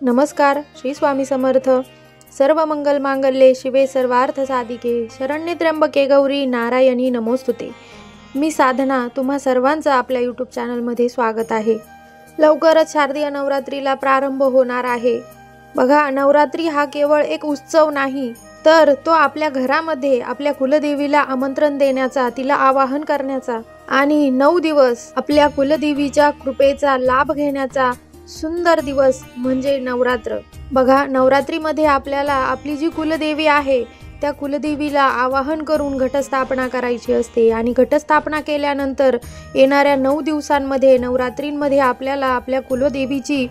नमस्कार. श्री स्वामी समर्थ. सर्व मंगल मांगल्ये शिवे सर्वार्थ साधिके शरण्ये त्र्यंबके गौरी नारायणी नमोस्तुते. मी साधना तुम्हा सर्वांचं आपल्या यूट्यूब चॅनलमध्ये स्वागत आहे. लवकरच शारदीय नवरात्रीला प्रारंभ होणार आहे. बघा, नवरात्री हा केवळ एक उत्सव नाही, तर तो आपल्या घरामध्ये आपल्या कुलदेवीला आमंत्रण देण्याचा, तिला आवाहन करण्याचा आणि 9 दिवस आपल्या कुलदेवीच्या कृपेचा लाभ घेण्याचा सुंदर दिवस म्हणजे नवरात्र. बघा, नवरात्रीमध्ये आपल्याला आपली जी कुलदेवी आहे त्या कुलदेवीला आवाहन करून घटस्थापना करायची असते आणि घटस्थापना केल्यानंतर येणाऱ्या 9 दिवसांमध्ये नवरात्रींमध्ये आपल्याला आपल्या कुलदेवीची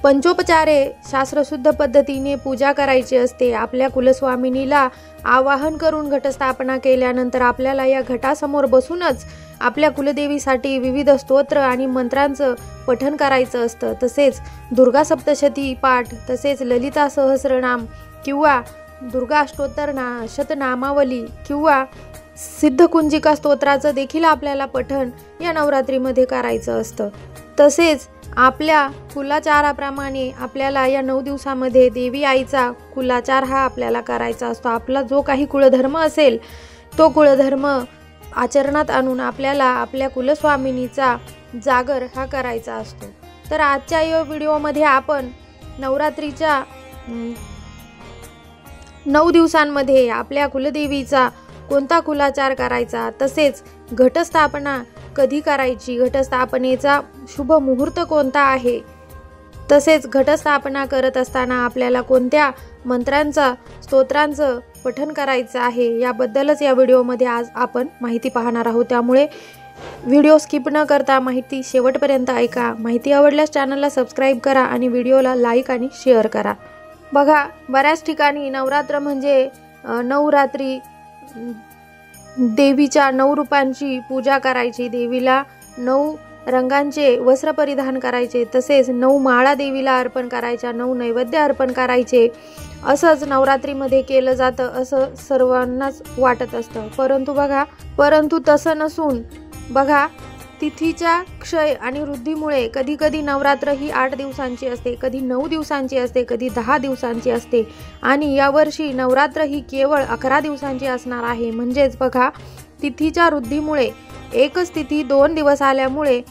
पंचोपचारे शास्त्रशुद्ध पद्धतीने पूजा करायची असते. आपल्या कुलस्वामिनीला आवाहन करून घटस्थापना केल्यानंतर आपल्याला या घटासमोर बसूनच आपल्या कुलदेवीसाठी विविध स्तोत्र आणि मंत्रांचं पठण करायचं असतं. तसेच दुर्गा सप्तशती पाठ, तसेच ललिता सहस्रनाम किंवा दुर्गा अष्टोत्तर शतनामावली किंवा सिद्धकुंजिका स्तोत्राचं देखील आपल्याला पठण या नवरात्रीमध्ये करायचं असतं. तसेच आपल्या कुलाचाराप्रमाणे आपल्याला या 9 दिवसामध्ये देवी आईचा कुलाचार हा आपल्याला करायचा असतो. आपला जो काही कुलधर्म असेल तो कुलधर्म आचरणात आणून आपल्याला आपल्या कुलस्वामिनीचा जागर हा करायचा असतो. तर आजच्या या व्हिडिओमध्ये आपण नवरात्रीच्या 9 दिवसांमध्ये आपल्या कुलदेवीचा कोणता कुलाचार करायचा, तसेच घटस्थापना कधी करायची, घटस्थापनेचा शुभ मुहूर्त कोणता आहे, तसेच घटस्थापना करत असताना आपल्याला कोणत्या मंत्रांचा स्तोत्रांचं पठण करायचं आहे याबद्दलच या व्हिडिओमध्ये आज आपण माहिती पाहणार आहोत. त्यामुळे व्हिडिओ स्किप न करता माहिती शेवटपर्यंत ऐका. माहिती आवडल्यास चॅनलला सबस्क्राईब करा आणि व्हिडिओला लाईक आणि शेअर करा. बघा, बऱ्याच ठिकाणी नवरात्र म्हणजे 9 रात्री देवीच्या 9 रूपांची पूजा करायची, देवीला 9 रंगांचे वस्त्र परिधान करायचे, तसेच 9 माळा देवीला अर्पण करायच्या, 9 नैवेद्य अर्पण करायचे. असंच नवरात्रीमध्ये केलं जातं असं सर्वांनाच वाटत असतं. परंतु तसं नसून बघा, तिथीच्या क्षय आणि वृद्धीमुळे कधी कधी नवरात्र ही 8 दिवसांची असते, कधी 9 दिवसांची असते, कधी 10 दिवसांची असते आणि यावर्षी नवरात्र ही केवळ 11 दिवसांची असणार आहे. म्हणजेच बघा, तिथीच्या वृद्धीमुळे एकच तिथी 2 दिवस आल्यामुळे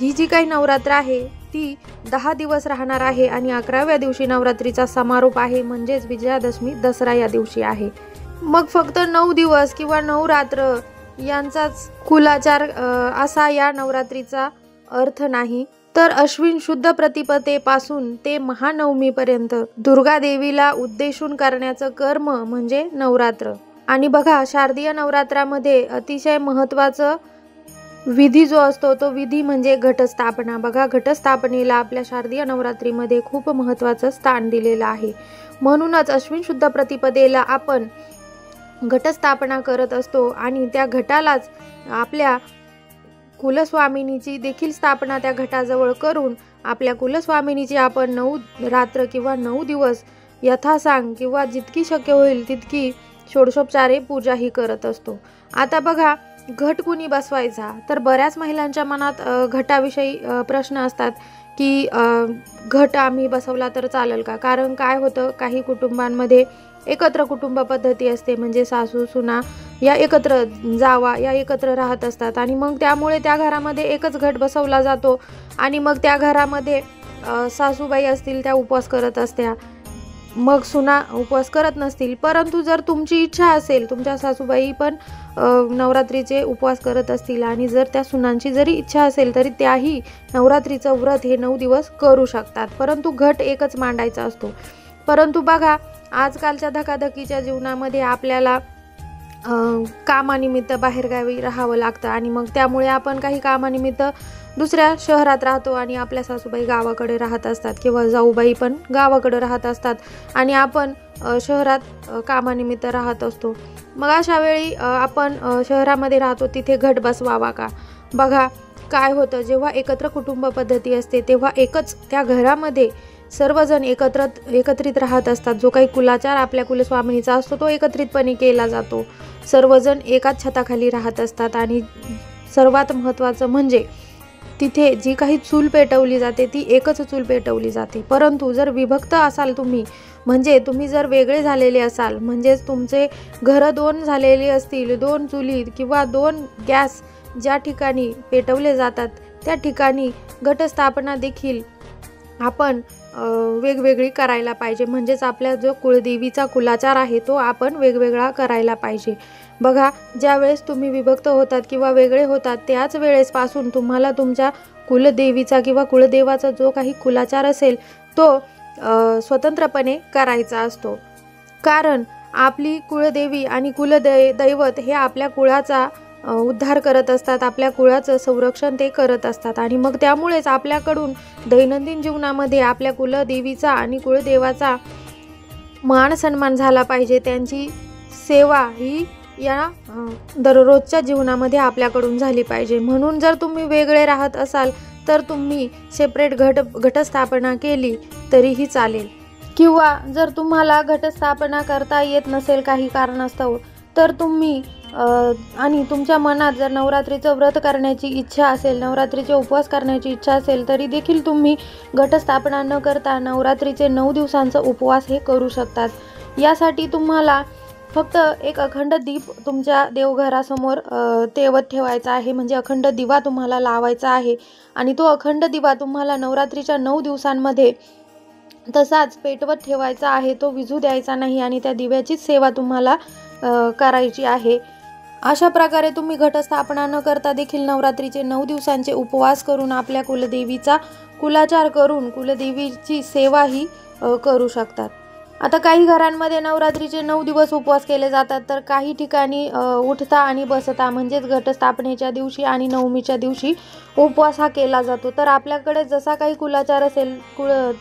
ही जी काही नवरात्र आहे ती 10 दिवस राहणार आहे आणि 11व्या दिवशी नवरात्रीचा समारोप आहे, म्हणजेच विजयादशमी दसरा या दिवशी आहे. मग फक्त 9 दिवस किंवा 9 रात्र यांचाच कुलाचार असा या नवरात्रीचा अर्थ नाही, तर अश्विन शुद्ध प्रतिपदेपासून ते महानवमीपर्यंत दुर्गा देवीला उद्देशून करण्याचं कर्म म्हणजे नवरात्र. आणि बघा, शारदीय नवरात्रामध्ये अतिशय महत्त्वाचं विधी जो असतो तो विधी म्हणजे घटस्थापना. बघा, घटस्थापनेला आपल्या शारदीय नवरात्रीमध्ये खूप महत्त्वाचं स्थान दिलेलं आहे. म्हणूनच अश्विन शुद्ध प्रतिपदेला आपण घटस्थापना करत असतो आणि त्या घटालाच आपल्या कुलस्वामिनीची देखील स्थापना त्या घटाजवळ करून आपल्या कुलस्वामिनीची आपण 9 रात्र किंवा 9 दिवस यथासांग किंवा जितकी शक्य होईल तितकी षोडशोपचारे पूजाही करत असतो. आता बघा, घट कुणी बसवायचा, तर बऱ्याच महिलांच्या मनात घटाविषयी प्रश्न असतात की घट आम्ही बसवला तर चालेल का? कारण काय होतं, काही कुटुंबांमध्ये एकत्र कुटुंब पद्धती असते, म्हणजे सासू सुना या एकत्र, जावा या एकत्र राहत असतात आणि मग त्यामुळे त्या घरामध्ये एकच घट बसवला जातो आणि मग त्या घरामध्ये सासूबाई असतील त्या उपवास करत असत्या, मग सुना उपवास करत नसतील. परंतु जर तुमची इच्छा असेल, तुमच्या सासूबाई पण नवरात्रीचे उपवास करत असतील आणि जर त्या सुनांची जरी इच्छा असेल तरी त्याही नवरात्रीचं व्रत हे 9 दिवस करू शकतात, परंतु घट एकच मांडायचा असतो. परंतु बघा, आजकालच्या धकाधकीच्या जीवनामध्ये आपल्याला कामानिमित्त बाहेरगावी राहावं लागतं आणि मग त्यामुळे आपण काही कामानिमित्त दुसऱ्या शहरात राहतो आणि आपल्या सासूबाई गावाकडे राहत असतात किंवा जाऊबाई पण गावाकडे राहत असतात आणि आपण शहरात कामानिमित्त राहत असतो. मग अशा वेळी आपण शहरामध्ये राहतो तिथे घट बसवावा का? बघा, काय होतं, जेव्हा एकत्र कुटुंब पद्धती असते तेव्हा एकच त्या घरामध्ये सर्वजण एकत्रित राहत असतात. जो काही कुलाचार आपल्या कुलस्वामिनीचा असतो तो एकत्रितपणे केला जातो. सर्वजण एकाच छताखाली राहत असतात आणि सर्वात महत्त्वाचं म्हणजे तिथे जी काही चूल पेटवली जाते ती एकच चूल पेटवली जाते. परंतु जर विभक्त असाल तुम्ही, म्हणजे तुम्ही जर वेगळे झालेले असाल, म्हणजेच तुमचे घरं 2 झालेली असतील, 2 चुली किंवा 2 गॅस ज्या ठिकाणी पेटवले जातात त्या ठिकाणी घटस्थापना देखील आपण वेगवेगळी करायला पाहिजे. म्हणजेच आपल्या जो कुळदेवीचा कुलाचार आहे तो आपण वेगवेगळा करायला पाहिजे. बघा, ज्यावेळेस तुम्ही विभक्त होतात किंवा वेगळे होतात त्याच वेळेसपासून तुम्हाला तुमच्या कुलदेवीचा किंवा कुळदेवाचा जो काही कुलाचार असेल तो स्वतंत्रपणे करायचा असतो. कारण आपली कुळदेवी आणि दैवत हे आपल्या कुळाचा उद्धार करत असतात, आपल्या कुळाचं संरक्षण ते करत असतात. आणि मग त्यामुळेच आपल्याकडून दैनंदिन जीवनामध्ये आपल्या कुलदेवीचा आणि कुळदेवाचा मान सन्मान झाला पाहिजे. त्यांची सेवा ही या दररोजच्या जीवनामध्ये आपल्याकडून झाली पाहिजे. म्हणून जर तुम्ही वेगळे राहत असाल तर तुम्ही सेपरेट घटस्थापना केली तरीही चालेल. किंवा जर तुम्हाला घटस्थापना करता येत नसेल काही कारणास्तव, तर तुम्ही आणि तुमच्या मनात जर नवरात्रीचं व्रत करण्याची इच्छा असेल, नवरात्रीचे उपवास करण्याची इच्छा असेल, तरी देखील तुम्ही घटस्थापना न करता नवरात्रीचे 9 दिवसांचा उपवास हे करू शकतात. यासाठी तुम्हाला फक्त एक अखंड दीप तुमच्या देवघरासमोर तेवत ठेवायचा आहे. म्हणजे अखंड दिवा तुम्हाला लावायचा आहे आणि तो अखंड दिवा तुम्हाला नवरात्रीच्या 9 दिवसांमध्ये तसाच पेटवत ठेवायचा आहे. तो विझू द्यायचा नाही आणि त्या दिव्याचीच सेवा तुम्हाला करायची आहे. अशा प्रकारे तुम्ही घटस्थापना न करता देखील नवरात्रीचे 9 दिवसांचे उपवास करून आपल्या कुलदेवीचा कुलाचार करून कुलदेवीची सेवा ही करू शकतात. आता काही घरांमध्ये नवरात्रीचे 9 दिवस उपवास केले जातात, तर काही ठिकाणी उठता आणि बसता म्हणजेच घटस्थापनेच्या दिवशी आणि नवमीच्या दिवशी उपवास हा केला जातो. तर आपल्याकडे जसा काही कुलाचार असेल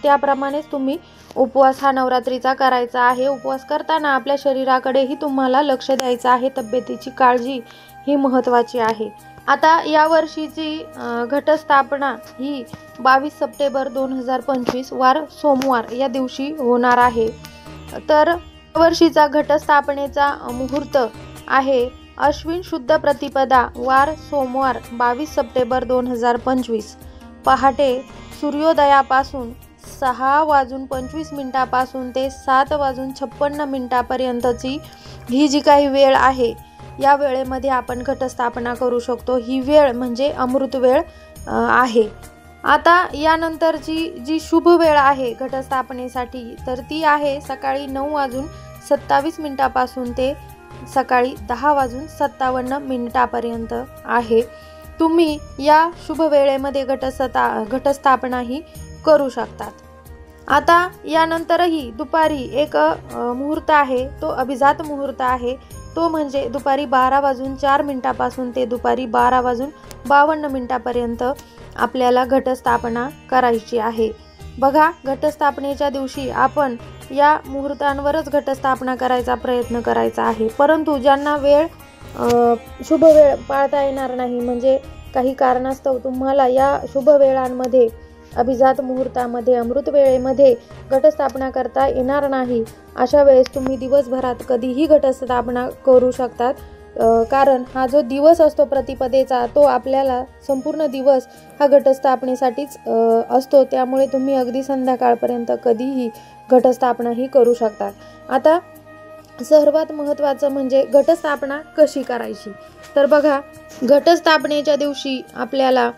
त्याप्रमाणेच तुम्ही उपवास हा नवरात्रीचा करायचा आहे. उपवास करताना आपल्या शरीराकडेही तुम्हाला लक्ष द्यायचं आहे. तब्येतीची काळजी ही महत्त्वाची आहे. आता यावर्षीची घटस्थापना ही 22 सप्टेंबर 2025 वार सोमवार या दिवशी होणार आहे. तर वर्षीचा घटस्थापनेचा मुहूर्त आहे अश्विन शुद्ध प्रतिपदा वार सोमवार 22 सप्टेंबर 2025 पहाटे सूर्योदयापासून 6:25 पासून ते 7:56 पर्यंतची ही जी काही वेळ आहे या वेळेमध्ये आपण घटस्थापना करू शकतो. ही वेळ म्हणजे अमृत वेळ आहे. आता यानंतरची जी शुभ वेळ आहे घटस्थापनेसाठी तर ती आहे सकाळी 9:27 पासून ते सकाळी 10:57 पर्यंत आहे. तुम्ही या शुभ वेळेमध्ये घटस्थापना ही करू शकतात. आता यानंतरही दुपारी एक मुहूर्त आहे, तो अभिजात मुहूर्त आहे. तो म्हणजे दुपारी 12:04 पासून ते दुपारी 12:52 पर्यंत आपल्याला घटस्थापना करायची आहे. बघा, घटस्थापनेच्या दिवशी आपण या मुहूर्तांवरच घटस्थापना करायचा प्रयत्न करायचा आहे. परंतु ज्यांना शुभ वेळ पाळता येणार नाही, म्हणजे काही कारणास्तव तुम्हाला या शुभ वेळांमध्ये अभिजात मुहूर्तामध्ये अमृत वेळेमध्ये घटस्थापना करता येणार नाही, अशा वेळेस तुम्ही दिवसभरात कधीही घटस्थापना करू शकतात. कारण हा जो दिवस असतो प्रतिपदेचा तो आपल्याला संपूर्ण दिवस हा घटस्थापनेसाठीच असतो. त्यामुळे तुम्ही अगदी संध्याकाळपर्यंत कधीही घटस्थापना ही करू शकतात. आता सर्वात महत्त्वाचं म्हणजे घटस्थापना कशी करायची. तर बघा, घटस्थापनेच्या दिवशी आपल्याला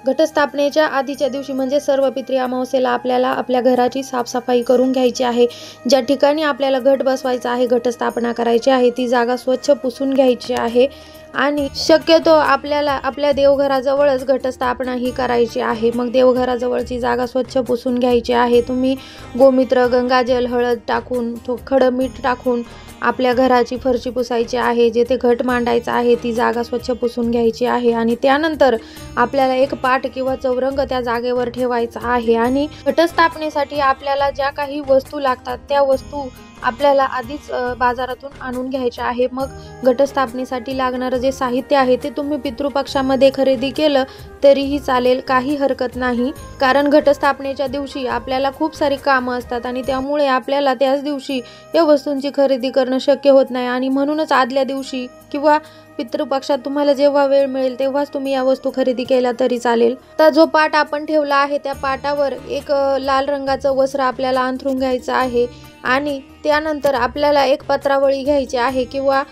घटस्थापनेच्या आधीच्या दिवशी म्हणजे सर्व पितृ अमावस्येला आपल्याला आपल्या घराची साफसफाई करून घ्यायची आहे. ज्या ठिकाणी आपल्याला घट बसवायचा आहे, घटस्थापना करायची आहे, ती जागा स्वच्छ पुसून घ्यायची आहे. आणि शक्यतो आपल्याला आपल्या देवघराजवळच घटस्थापना ही करायची आहे. मग देवघराजवळची जागा स्वच्छ पुसून घ्यायची आहे. तुम्ही गोमित्र, गंगाजल, हळद टाकून खडं मीठ टाकून आपल्या घराची फरशी पुसायची आहे. जेथे घट मांडायचा आहे ती जागा स्वच्छ पुसून घ्यायची आहे. आणि त्यानंतर आपल्याला एक पाट किंवा चौरंग त्या जागेवर ठेवायचा आहे. आणि घटस्थापनेसाठी आपल्याला ज्या काही वस्तू लागतात त्या वस्तू आपल्याला आधीच बाजारातून आणून घ्यायचे आहे. मग घटस्थापनेसाठी लागणारं जे साहित्य आहे ते तुम्ही पितृपक्षामध्ये खरेदी केलं तरीही चालेल, काही हरकत नाही. कारण घटस्थापनेच्या दिवशी आपल्याला खूप सारी कामं असतात आणि त्यामुळे आपल्याला त्याच दिवशी या वस्तूंची खरेदी करणं शक्य होत नाही आणि म्हणूनच आदल्या दिवशी किंवा पितृपक्षात तुम्हाला जेव्हा वेळ मिळेल तेव्हाच तुम्ही या वस्तू खरेदी केल्या तरी चालेल. तर जो पाट आपण ठेवला आहे त्या पाटावर एक लाल रंगाचं वस्त्र आपल्याला अंथरून घ्यायचं आहे आणि त्यानंतर आपल्याला एक पत्रावळी घ्यायची आहे किंवा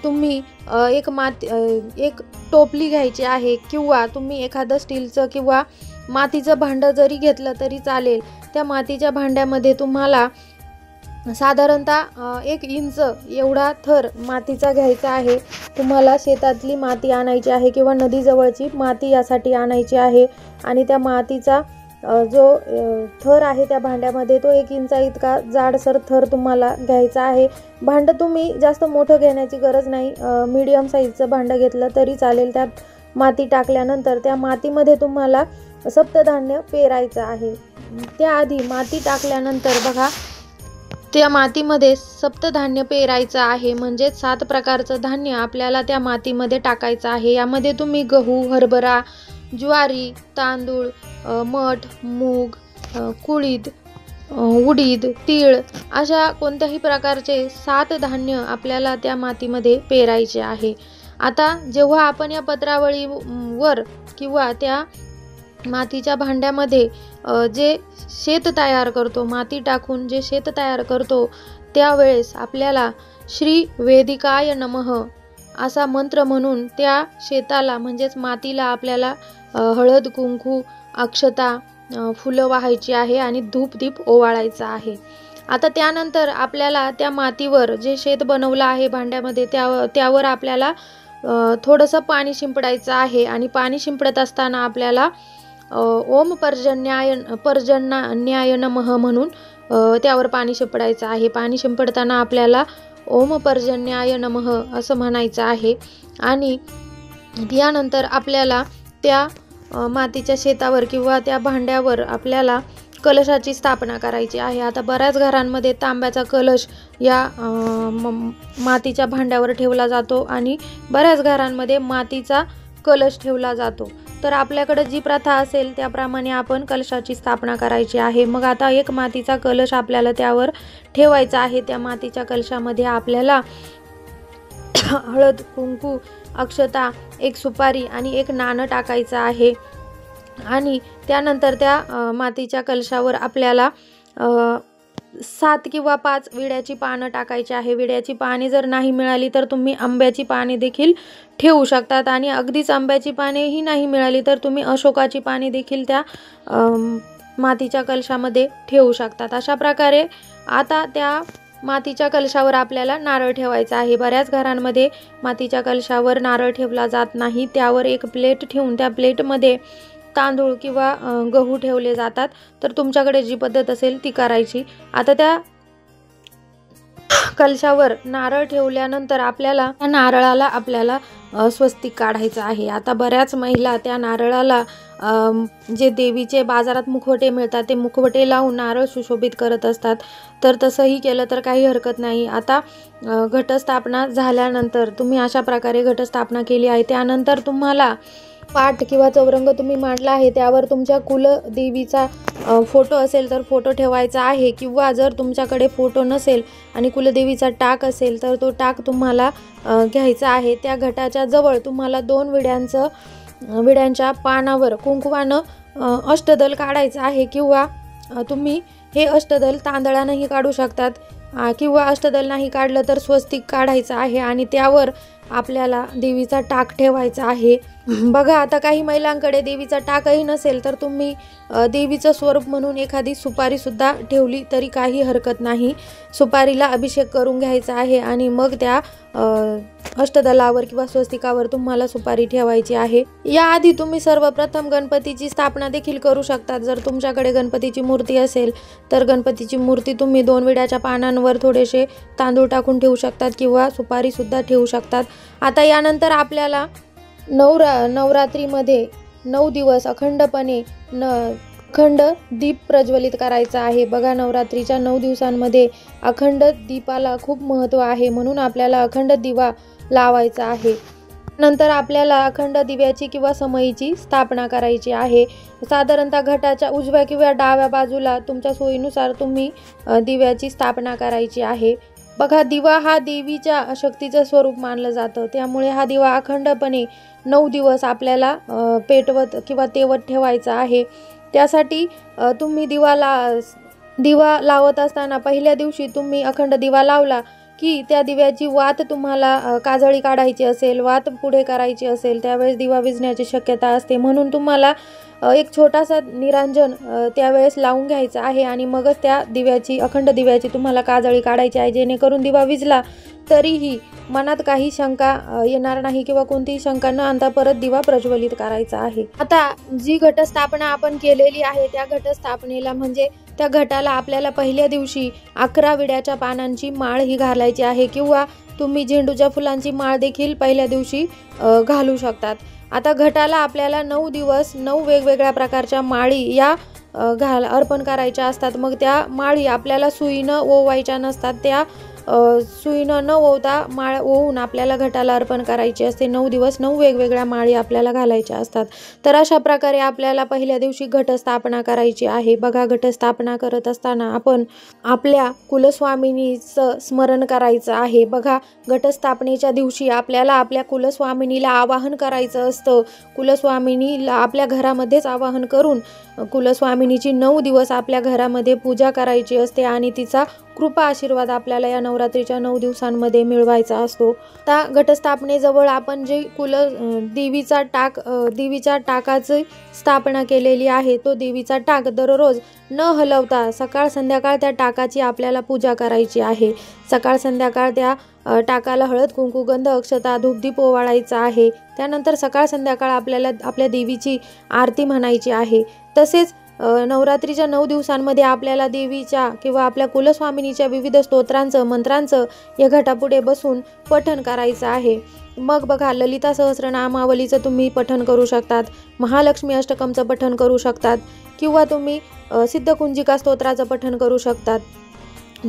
तुम्ही एक टोपली घ्यायची आहे किंवा तुम्ही एखादं स्टीलचं किंवा मातीचं भांडं जरी घेतलं तरी चालेल. त्या मातीच्या भांड्यामध्ये तुम्हाला साधारणतः 1 इंच एवढा थर मातीचा घ्यायचा आहे. तुम्हाला शेतातली माती आणायची आहे किंवा नदीजवळची माती यासाठी आणायची आहे आणि त्या मातीचा जो थर आहे त्या भांड्यामध्ये तो 1 इंचा इतका जाडसर थर तुम्हाला घ्यायचा आहे. भांडं तुम्ही जास्त मोठं घेण्याची गरज नाही, मीडियम साईजचं भांडं घेतलं तरी चालेल. त्यात माती टाकल्यानंतर त्या मातीमध्ये तुम्हाला सप्तधान्य पेरायचं आहे. त्याआधी माती टाकल्यानंतर बघा त्या मातीमध्ये सप्तधान्य पेरायचं आहे, म्हणजे 7 प्रकारचं धान्य आपल्याला त्या मातीमध्ये टाकायचं आहे. यामध्ये तुम्ही गहू, हरभरा, ज्वारी, तांदूळ, मठ, मूग, कुळीद, उडीद, तीळ अशा कोणत्याही प्रकारचे 7 धान्य आपल्याला त्या मातीमध्ये पेरायचे आहे. आता जेव्हा आपण या पत्रावळीवर किंवा त्या मातीच्या भांड्यामध्ये जे शेत तयार करतो, माती टाकून जे शेत तयार करतो त्यावेळेस आपल्याला श्री वेदिकाय नमः असा मंत्र म्हणून त्या शेताला म्हणजेच मातीला आपल्याला हळद, कुंकू, अक्षता, फुलं वाहायची आहे आणि धूप दीप ओवाळायचा आहे. आता त्यानंतर आपल्याला त्या मातीवर जे शेत बनवलं आहे भांड्यामध्ये त्यावर आपल्याला थोडंसं पाणी शिंपडायचं आहे आणि पाणी शिंपडत असताना आपल्याला ओम पर्जन्याय नमः म्हणून त्यावर पाणी शिंपडायचं आहे. पाणी शिंपडताना आपल्याला ओम पर्जन्याय नमः असं म्हणायचं आहे आणि यानंतर आपल्याला त्या मातीच्या शेतावर किंवा त्या भांड्यावर आपल्याला कलशाची स्थापना करायची आहे. आता बऱ्याच घरांमध्ये तांब्याचा कलश या मातीच्या भांड्यावर ठेवला जातो आणि बऱ्याच घरांमध्ये मातीचा कलश ठेवला जातो. तर आपल्याकडे जी प्रथा असेल त्याप्रमाणे आपण कलशाची स्थापना करायची आहे. मग आता एक मातीचा कलश आपल्याला त्यावर ठेवायचा आहे. त्या मातीच्या कलशामध्ये आपल्याला हळद, कुंकू, अक्षता, एक सुपारी आणि एक नाणं टाकायचं आहे आणि त्यानंतर त्या मातीच्या कलशावर आपल्याला 7 किंवा 5 विड्याची पानं टाकायची आहे. विड्याची पाने जर नाही मिळाली तर तुम्ही आंब्याची पाने देखील ठेवू शकतात आणि अगदीच आंब्याची पानेही नाही मिळाली तर तुम्ही अशोकाची पाने देखील त्या मातीच्या कलशामध्ये ठेवू शकतात. अशा प्रकारे आता त्या मातीच्या कलशावर आपल्याला नारळ ठेवायचा आहे. बऱ्याच घरांमध्ये मातीच्या कलशावर नारळ ठेवला जात नाही. त्यावर एक प्लेट ठेवून त्या प्लेटमध्ये तांदूळ किंवा गहू ठेवले जातात. तर तुमच्याकडे जी पद्धत असेल ती करायची. आता त्या कलशावर नारळ ठेवल्यानंतर आपल्याला त्या नारळाला आपल्याला स्वस्तिक काढायचं आहे. आता बऱ्याच महिला त्या नारळाला जे देवीचे बाजारात मुखवटे मिळतात ते मुखवटे लावून नारळ सुशोभित करत असतात. तर तसंही केलं तर काही हरकत नाही. आता घटस्थापना झाल्यानंतर तुम्ही अशा प्रकारे घटस्थापना केली आहे. त्यानंतर तुम्हाला पाट किंवा चौरंग तुम्ही मांडला आहे त्यावर तुमच्या कुलदेवीचा फोटो असेल तर फोटो ठेवायचा आहे किंवा जर तुमच्याकडे फोटो नसेल आणि कुलदेवीचा टाक असेल तर तो टाक तुम्हाला घ्यायचा आहे. त्या घटाच्या जवळ तुम्हाला 2 विड्यांच्या पानावर कुंकवानं अष्टदल काढायचं आहे किंवा तुम्ही हे अष्टदल तांदळानंही काढू शकतात किंवा अष्टदल नाही काढलं तर स्वस्तिक काढायचं आहे आणि त्यावर आपल्याला देवीचा टाक ठेवायचा आहे. बघा आता काही महिलांकडे देवीचा टाकही नसेल तर तुम्ही देवीचं स्वरूप म्हणून एखादी सुपारीसुद्धा ठेवली तरी काही हरकत नाही. सुपारीला अभिषेक करून घ्यायचा आहे आणि मग त्या अष्टदलावर किंवा स्वस्तिकावर तुम्हाला सुपारी ठेवायची आहे. याआधी तुम्ही सर्वप्रथम गणपतीची स्थापना देखील करू शकतात. जर तुमच्याकडे गणपतीची मूर्ती असेल तर गणपतीची मूर्ती तुम्ही 2 विड्याच्या पानांवर थोडेसे तांदूळ टाकून ठेवू शकतात किंवा सुपारीसुद्धा ठेवू शकतात. आता यानंतर आपल्याला नवरात्रीमध्ये 9 दिवस अखंडपणे अखंड दीप प्रज्वलित करायचा आहे। बघा, नवरात्रीच्या 9 दिवसांमध्ये अखंड दीपाला खूप महत्त्व आहे, म्हणून आपल्याला अखंड दिवा लावायचा आहे। नंतर आपल्याला अखंड दिव्याची किंवा समईची स्थापना करायची आहे। साधारणतः घटाच्या उजव्या किंवा डाव्या बाजूला तुमच्या सोयीनुसार तुम्ही दिव्याची स्थापना करायची आहे। बघा, दिवा हा देवीच्या शक्तीचं स्वरूप मानलं जातं, त्यामुळे हा दिवा अखंडपणे 9 दिवस आपल्याला पेटवत किंवा तेवत ठेवायचा आहे। त्यासाठी तुम्ही दिवा लावत असताना पहिल्या दिवशी तुम्ही अखंड दिवा लावला की त्या दिव्याची वात तुम्हाला काजळी काढायची असेल, वात पुढे करायची असेल, त्यावेळेस दिवा विझण्याची शक्यता असते, म्हणून तुम्हाला एक छोटासा निरांजन त्यावेळेस लावून घ्यायचं आहे आणि मगच त्या अखंड दिव्याची तुम्हाला काजळी काढायची आहे, जेणेकरून दिवा विझला तरीही मनात काही शंका येणार नाही किंवा कोणतीही शंका न आणता परत दिवा प्रज्वलित करायचा आहे। आता जी घटस्थापना आपण केलेली आहे त्या घटस्थापनेला म्हणजे त्या घटाला आपल्याला पहिल्या दिवशी 11 विड्याच्या पानांची माळ ही घालायची आहे, किंवा तुम्ही झेंडूच्या फुलांची माळ देखील पहिल्या दिवशी घालू शकतात। आता घटाला आपल्याला 9 दिवस 9 वेगवेगळ्या प्रकारच्या माळी या अर्पण करायच्या असतात। मग त्या माळी आपल्याला सुईनं ओवायच्या नसतात, त्या सुईनं न ओवता माळ ओवून आपल्याला घटाला अर्पण करायची असते। 9 दिवस 9 वेगवेगळ्या माळी आपल्याला घालायच्या असतात। तर अशा प्रकारे आपल्याला पहिल्या दिवशी घटस्थापना करायची आहे। बघा, घटस्थापना करत असताना आपण आपल्या कुलस्वामिनीचं स्मरण करायचं आहे। बघा, घटस्थापनेच्या दिवशी आपल्याला आपल्या कुलस्वामिनीला आवाहन करायचं असतं। कुलस्वामिनीला आपल्या घरामध्येच आवाहन करून कुलस्वामिनीची 9 दिवस आपल्या घरामध्ये पूजा करायची असते आणि तिचा कृपा आशीर्वाद आपल्याला या नवरात्रीच्या 9 दिवसांमध्ये मिळवायचा असतो। त्या घटस्थापनेजवळ आपण जे देवीच्या टाकाची स्थापना केलेली आहे, तो देवीचा टाक दररोज न हलवता सकाळ संध्याकाळ त्या टाकाची आपल्याला पूजा करायची आहे। सकाळ संध्याकाळ त्या टाकाला हळद कुंकू गंध अक्षता धूपदीप ओवाळायचा आहे। त्यानंतर सकाळ संध्याकाळ आपल्याला आपल्या देवीची आरती म्हणायची आहे। तसेच नवरात्रीच्या 9 दिवसांमध्ये आपल्याला देवीच्या किंवा आपल्या कुलस्वामिनीच्या विविध स्तोत्रांचं मंत्रांचं या घटापुढे बसून पठण करायचं आहे। मग बघा, ललिता सहस्रनामावलीचं तुम्ही पठण करू शकतात, महालक्ष्मी अष्टकमचं पठण करू शकतात, किंवा तुम्ही सिद्धकुंजिका स्तोत्राचं पठण करू शकतात।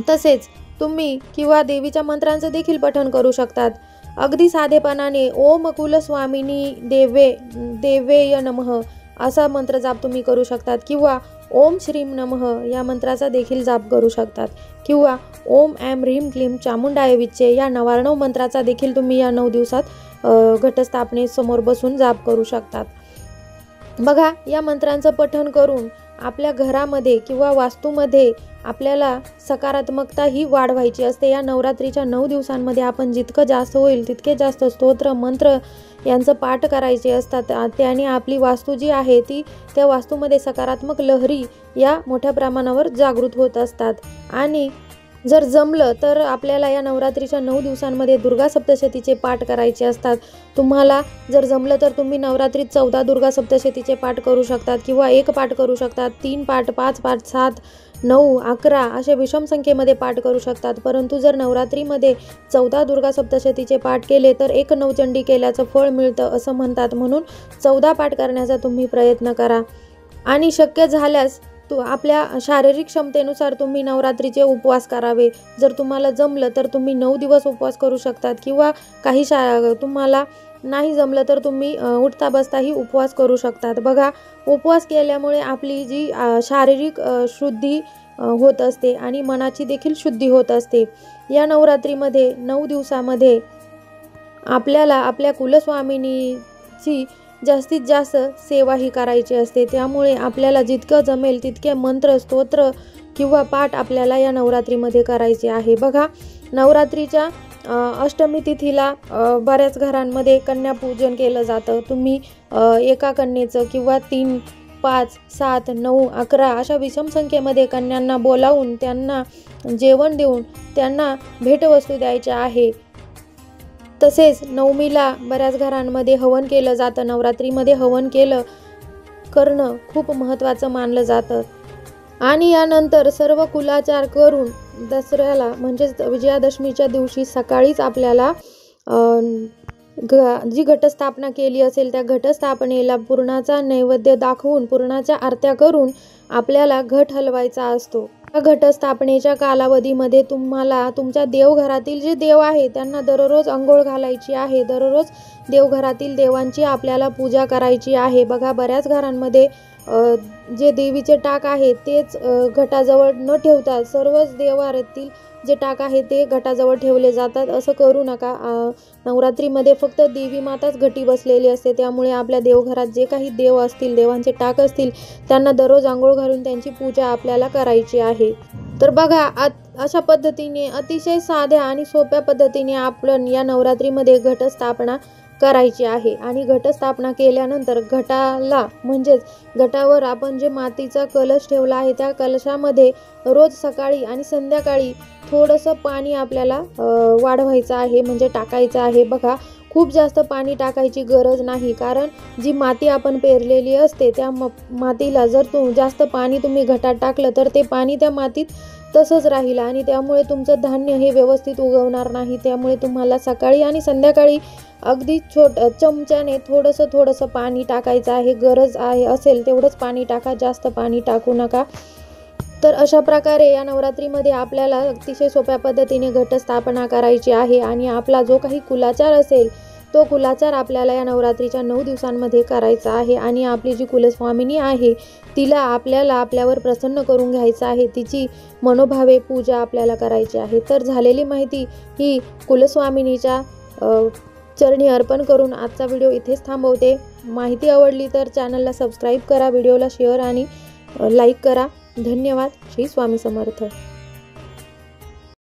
तसेच तुम्ही किंवा देवीच्या मंत्रांचं देखील पठण करू शकतात। अगदी साधेपणाने ओम कुलस्वामिनी देवेय नमः असा मंत्र जाप तुम्ही करू शकतात, किंवा ओम श्रीम नमः या मंत्राचा देखील जाप करू शकतात, किंवा ओम ऐं ह्रीं क्लीं चामुंडाय विच्चे या नवार्णव मंत्राचा देखील तुम्ही या 9 दिवसात घटस्थापनेसमोर बसून जाप करू शकतात। बघा, या मंत्रांचं पठण करून आपल्या घरामध्ये किंवा वास्तूमध्ये आपल्याला सकारात्मकता ही वाढवायची असते। या नवरात्रीच्या 9 दिवसांमध्ये आपण जितकं जास्त होईल तितके जास्त स्तोत्र मंत्र यांचं पाठ करायचे असतात, त्याने आपली वास्तू जी आहे ती त्या वास्तूमध्ये सकारात्मक लहरी या मोठ्या प्रमाणावर जागृत होत असतात। आणि जर जमलं तर आपल्याला या नवरात्रीच्या 9 दिवसांमध्ये दुर्गा सप्तशतीचे पाठ करायचे असतात। तुम्हाला जर जमलं तर तुम्ही नवरात्रीत 14 दुर्गा सप्तशतीचे पाठ करू शकतात, किंवा 1 पाठ करू शकतात, 3 पाठ, 5 पाठ, 7, 9, 11 असे विषम संख्येमध्ये पाठ करू शकतात। परंतु जर नवरात्रीमध्ये 14 दुर्गा सप्तशतीचे पाठ केले तर 1 नवचंडी केल्याचं फळ मिळतं असं म्हणतात, म्हणून 14 पाठ करण्याचा तुम्ही प्रयत्न करा। आणि शक्य झाल्यास आपल्या शारीरिक क्षमतेनुसार तुम्ही नवरात्रीचे उपवास करावे। जर तुम्हाला जमलं तर तुम्ही 9 दिवस उपवास करू शकतात, किंवा काही तुम्हाला नाही जमलं तर तुम्ही उठता बसताही उपवास करू शकतात। बघा, उपवास केल्यामुळे आपली जी शारीरिक शुद्धी होत असते आणि मनाची देखील शुद्धी होत असते। या नवरात्रीमध्ये 9 दिवसामध्ये आपल्याला आपल्या कुलस्वामिनीची जास्तीत जास्त सेवा ही करायची असते, त्यामुळे आपल्याला जितकं जमेल तितके मंत्र स्तोत्र किंवा पाठ आपल्याला या नवरात्रीमध्ये करायचे आहे। बघा, नवरात्रीच्या अष्टमी तिथीला बऱ्याच घरांमध्ये कन्यापूजन केलं जातं। तुम्ही एका कन्येचं किंवा 3, 5, 7, 9, 11 अशा विषम संख्येमध्ये कन्यांना बोलावून त्यांना जेवण देऊन त्यांना भेटवस्तू द्यायच्या आहे। तसेच नवमीला बऱ्याच घरांमध्ये हवन केलं जातं। नवरात्रीमध्ये हवन करणं खूप महत्त्वाचं मानलं जातं। आणि यानंतर सर्व कुलाचार करून दसऱ्याला म्हणजेच विजयादशमीच्या दिवशी सकाळीच आपल्याला जी घटस्थापना केली असेल त्या घटस्थापनेला पुरणाचा नैवेद्य दाखवून पुरणाच्या आरत्या करून आपल्याला घट हलवायचा असतो. या घटस्थापनेच्या कालावधीमध्ये तुम्हाला तुमच्या देवघरातील जे देव आहे त्यांना दररोज अंघोळ घालायची आहे. दररोज देवघरातील देवांची आपल्याला पूजा करायची आहे. बघा, बऱ्याच घरांमध्ये जे देवीचे टाक आहे तेच घटाजवळ न ठेवता सर्वच देवघरातील जे टाक आहे ते घटाजवळ ठेवले जातात. असं करू नका. नवरात्रीमध्ये फक्त देवी माताच घटी बसलेली असते, त्यामुळे आपल्या देवघरात जे काही देव असतील, देवांचे टाक असतील, त्यांना दररोज आंघोळ घालून त्यांची पूजा आपल्याला करायची आहे. तर बघा, अशा पद्धतीने अतिशय साध्या आणि सोप्या पद्धतीने आपण या नवरात्रीमध्ये घटस्थापना करायची आहे. आणि घटस्थापना केल्यानंतर घटाला म्हणजेच घटावर आपण जे मातीचा कलश ठेवला आहे त्या कलशामध्ये रोज सकाळी आणि संध्याकाळी थोडंसं पाणी आपल्याला वाढवायचं आहे, म्हणजे टाकायचं आहे. बघा, खूप जास्त पाणी टाकायची गरज नाही, कारण जी माती आपण पेरलेली असते त्या मातीला जर जास्त पाणी तुम्ही घटात टाकलं तर ते पाणी त्या मातीत तसंच राहील आणि त्यामुळे तुमचं धान्य हे व्यवस्थित उगवणार नाही. त्यामुळे तुम्हाला सकाळी आणि संध्याकाळी अगदी चमच्याने थोडंसं पाणी टाकायचं आहे. गरज आहे असेल तेवढंच पाणी टाका, जास्त पाणी टाकू नका. तर अशा प्रकारे या नवरात्रीमध्ये आपल्याला अतिशय सोप्या पद्धतीने घटस्थापना करायची आहे. आणि आपला जो काही कुलाचार असेल तो कुलाचार आपल्याला या नवरात्रीच्या 9 दिवसांमध्ये करायचा आहे. आणि आपली जी कुलस्वामिनी आहे तिला आपल्याला आपल्यावर प्रसन्न करून घ्यायचं आहे. तिची मनोभावे पूजा आपल्याला करायची आहे. तर झालेली माहिती ही कुलस्वामिनीच्या चरणी अर्पण करून आजचा व्हिडिओ इथेच थांबवते. माहिती आवडली तर चॅनलला सबस्क्राईब करा, व्हिडिओला शेअर आणि लाईक करा. धन्यवाद. श्री स्वामी समर्थ.